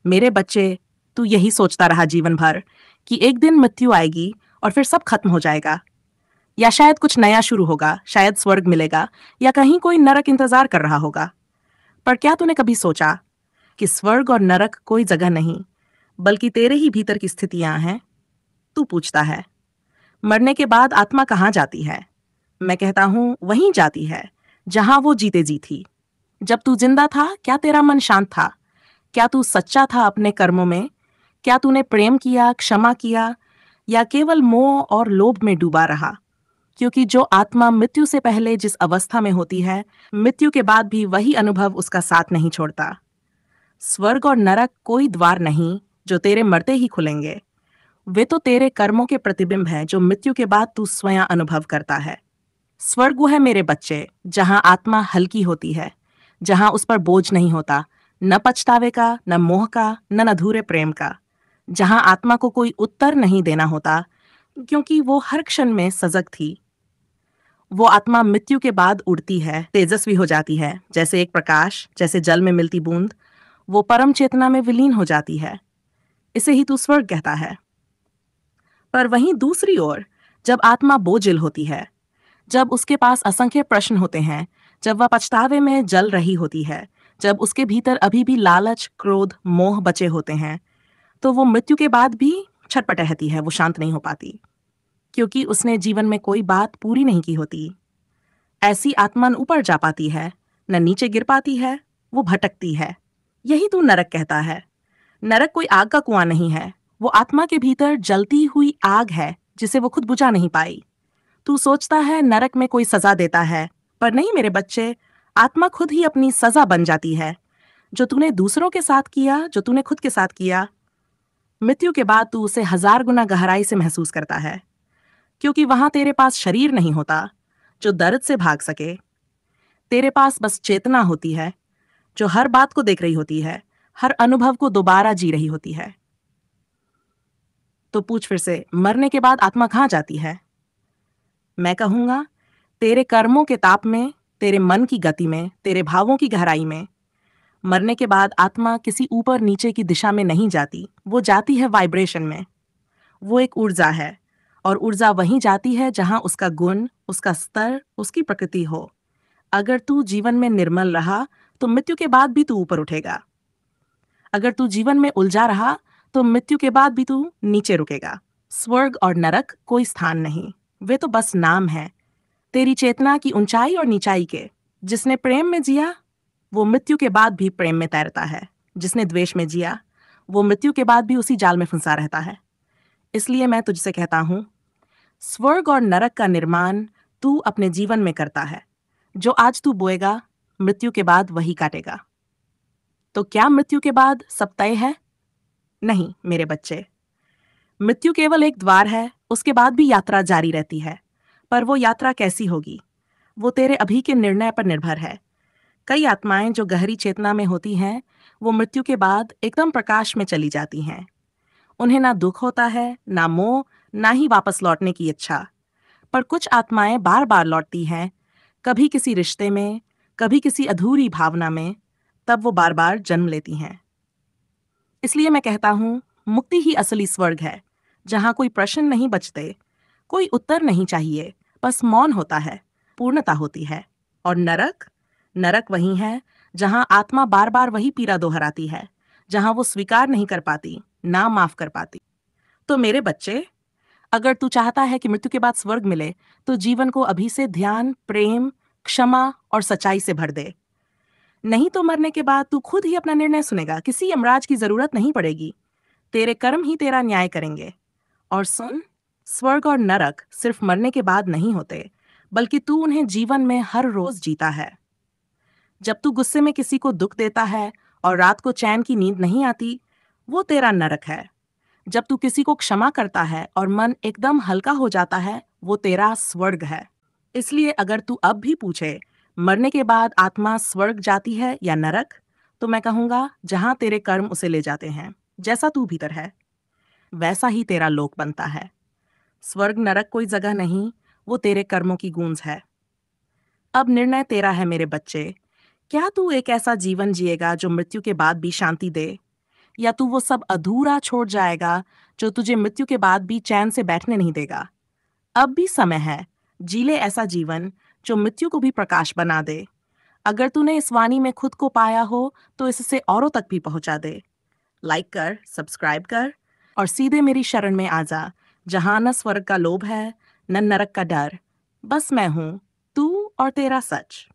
मेरे बच्चे, तू यही सोचता रहा जीवन भर कि एक दिन मृत्यु आएगी और फिर सब खत्म हो जाएगा, या शायद कुछ नया शुरू होगा, शायद स्वर्ग मिलेगा, या कहीं कोई नरक इंतजार कर रहा होगा। पर क्या तूने कभी सोचा कि स्वर्ग और नरक कोई जगह नहीं, बल्कि तेरे ही भीतर की स्थितियां हैं? तू पूछता है, मरने के बाद आत्मा कहाँ जाती है? मैं कहता हूं, वहीं जाती है जहां वो जीते जी थी। जब तू जिंदा था, क्या तेरा मन शांत था? क्या तू सच्चा था अपने कर्मों में? क्या तूने प्रेम किया, क्षमा किया, या केवल मोह और लोभ में डूबा रहा? क्योंकि जो आत्मा मृत्यु से पहले जिस अवस्था में होती है, मृत्यु के बाद भी वही अनुभव उसका साथ नहीं छोड़ता। स्वर्ग और नरक कोई द्वार नहीं जो तेरे मरते ही खुलेंगे। वे तो तेरे कर्मों के प्रतिबिंब हैं जो मृत्यु के बाद तू स्वयं अनुभव करता है। स्वर्ग वो है मेरे बच्चे, जहां आत्मा हल्की होती है, जहां उस पर बोझ नहीं होता, न पछतावे का, न मोह का, न अधूरे प्रेम का। जहां आत्मा को कोई उत्तर नहीं देना होता, क्योंकि वो हर क्षण में सजग थी। वो आत्मा मृत्यु के बाद उड़ती है, तेजस्वी हो जाती है, जैसे एक प्रकाश, जैसे जल में मिलती बूंद। वो परम चेतना में विलीन हो जाती है। इसे ही तू स्वर्ग कहता है। पर वहीं दूसरी ओर, जब आत्मा बोझिल होती है, जब उसके पास असंख्य प्रश्न होते हैं, जब वह पछतावे में जल रही होती है, जब उसके भीतर अभी भी लालच, क्रोध, मोह बचे होते हैं, तो वो मृत्यु के बाद भी छटपटाती है, वो शांत नहीं हो पाती, क्योंकि उसने जीवन में कोई बात पूरी नहीं की होती। ऐसी आत्मा न ऊपर जा पाती है, न नीचे गिर पाती है, वो भटकती है। यही तू नरक कहता है। नरक कोई आग का कुआं नहीं है, वो आत्मा के भीतर जलती हुई आग है जिसे वो खुद बुझा नहीं पाई। तू सोचता है नरक में कोई सजा देता है, पर नहीं मेरे बच्चे, आत्मा खुद ही अपनी सजा बन जाती है। जो तूने दूसरों के साथ किया, जो तूने खुद के साथ किया, मृत्यु के बाद तू उसे 1000 गुना गहराई से महसूस करता है, क्योंकि वहां तेरे पास शरीर नहीं होता जो दर्द से भाग सके। तेरे पास बस चेतना होती है जो हर बात को देख रही होती है, हर अनुभव को दोबारा जी रही होती है। तो पूछ फिर से, मरने के बाद आत्मा कहाँ जाती है? मैं कहूंगा, तेरे कर्मों के ताप में, तेरे मन की गति में, तेरे भावों की गहराई में। मरने के बाद आत्मा किसी ऊपर नीचे की दिशा में नहीं जाती, वो जाती है वाइब्रेशन में। वो एक ऊर्जा है, और ऊर्जा वहीं जाती है जहां उसका गुण, उसका स्तर, उसकी प्रकृति हो। अगर तू जीवन में निर्मल रहा, तो मृत्यु के बाद भी तू ऊपर उठेगा। अगर तू जीवन में उलझा रहा, तो मृत्यु के बाद भी तू नीचे रुकेगा। स्वर्ग और नरक कोई स्थान नहीं, वे तो बस नाम है तेरी चेतना की ऊंचाई और नीचाई के। जिसने प्रेम में जिया, वो मृत्यु के बाद भी प्रेम में तैरता है। जिसने द्वेष में जिया, वो मृत्यु के बाद भी उसी जाल में फंसा रहता है। इसलिए मैं तुझसे कहता हूं, स्वर्ग और नरक का निर्माण तू अपने जीवन में करता है। जो आज तू बोएगा, मृत्यु के बाद वही काटेगा। तो क्या मृत्यु के बाद सब तय है? नहीं मेरे बच्चे, मृत्यु केवल एक द्वार है, उसके बाद भी यात्रा जारी रहती है। पर वो यात्रा कैसी होगी, वो तेरे अभी के निर्णय पर निर्भर है। कई आत्माएं जो गहरी चेतना में होती हैं, वो मृत्यु के बाद एकदम प्रकाश में चली जाती हैं। उन्हें ना दुख होता है, ना मोह, ना ही वापस लौटने की इच्छा। पर कुछ आत्माएं बार बार लौटती हैं, कभी किसी रिश्ते में, कभी किसी अधूरी भावना में। तब वो बार बार जन्म लेती हैं। इसलिए मैं कहता हूं, मुक्ति ही असली स्वर्ग है, जहां कोई प्रश्न नहीं बचते, कोई उत्तर नहीं चाहिए, बस मौन होता है, पूर्णता होती है। और नरक, नरक वही है जहां आत्मा बार बार वही पीड़ा दोहराती है, जहां वो स्वीकार नहीं कर पाती, ना माफ कर पाती। तो मेरे बच्चे, अगर तू चाहता है कि मृत्यु के बाद स्वर्ग मिले, तो जीवन को अभी से ध्यान, प्रेम, क्षमा और सच्चाई से भर दे। नहीं तो मरने के बाद तू खुद ही अपना निर्णय सुनेगा, किसी यमराज की जरूरत नहीं पड़ेगी। तेरे कर्म ही तेरा न्याय करेंगे। और सुन, स्वर्ग और नरक सिर्फ मरने के बाद नहीं होते, बल्कि तू उन्हें जीवन में हर रोज जीता है। जब तू गुस्से में किसी को दुख देता है और रात को चैन की नींद नहीं आती, वो तेरा नरक है। जब तू किसी को क्षमा करता है और मन एकदम हल्का हो जाता है, वो तेरा स्वर्ग है। इसलिए अगर तू अब भी पूछे, मरने के बाद आत्मा स्वर्ग जाती है या नरक, तो मैं कहूंगा, जहां तेरे कर्म उसे ले जाते हैं। जैसा तू भीतर है, वैसा ही तेरा लोक बनता है। स्वर्ग नरक कोई जगह नहीं, वो तेरे कर्मों की गूंज है। अब निर्णय तेरा है मेरे बच्चे। क्या तू एक ऐसा जीवन जिएगा जो मृत्यु के बाद भी शांति दे, या तू वो सब अधूरा छोड़ जाएगा जो तुझे मृत्यु के बाद भी चैन से बैठने नहीं देगा? अब भी समय है, जी ले ऐसा जीवन जो मृत्यु को भी प्रकाश बना दे। अगर तूने इस वाणी में खुद को पाया हो तो इससे औरों तक भी पहुंचा दे। लाइक कर, सब्सक्राइब कर और सीधे मेरी शरण में आ जा, जहां न स्वर्ग का लोभ है, न नरक का डर। बस मैं हूं, तू और तेरा सच।